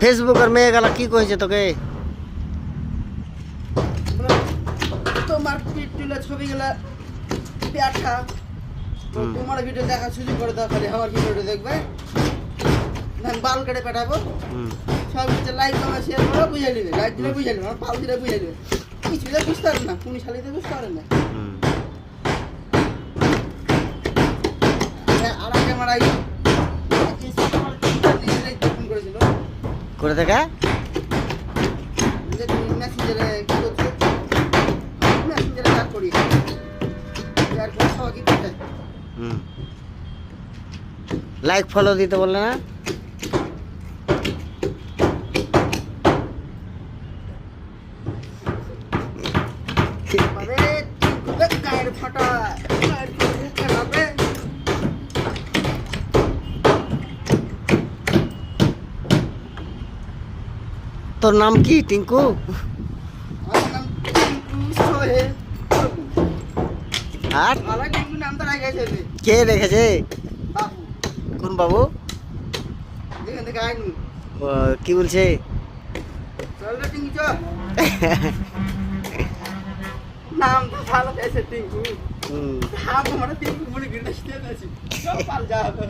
ফেসবুকের মেয়েগুলা কি কইছে তোকে? তোমার পিঠ তুলে ছবিগুলা পেঁচা তোমার ভিডিও দেখা সুযোগ করে দাও, খালি আমার ভিডিওটা দেখবে, আমি বাল কেটে পাঠাবো, সব কিছু লাইক কমে শেয়ার করো, বুঝে নেবে, লাইক দিলে বুঝে নেবে, আমার পাল দিলে বুঝে নেবে, কিছু দিলে বুঝতে পারেন না, কোন শালিতে বুঝতে পারেন না। আর আগে আমার আই করেছিল করে দেখা যে তুমি মেসেঞ্জারে কি করছো, মেসেঞ্জারে কাজ করি আর কোন সবাই কি করতে লাইক ফলো দিতে বললে না? আরে গায়ের ফাটা গায়ের ফাটা হবে। তোর নাম কি টিঙ্কু? আমার নাম টিঙ্কু সোহেল। আর আমার টিঙ্কু নামটা রাখা গেছে কে রেখেছে? বাবু, কোন বাবু? যেখান থেকে আইনু ও, কি বলছে? চল রে টিঙ্কু চল, নাম তো ভালো আছে টিঙ্কু, নাম আমার টিঙ্কু বলে গিয়ে আসতে আছে, সব পাল যাবে।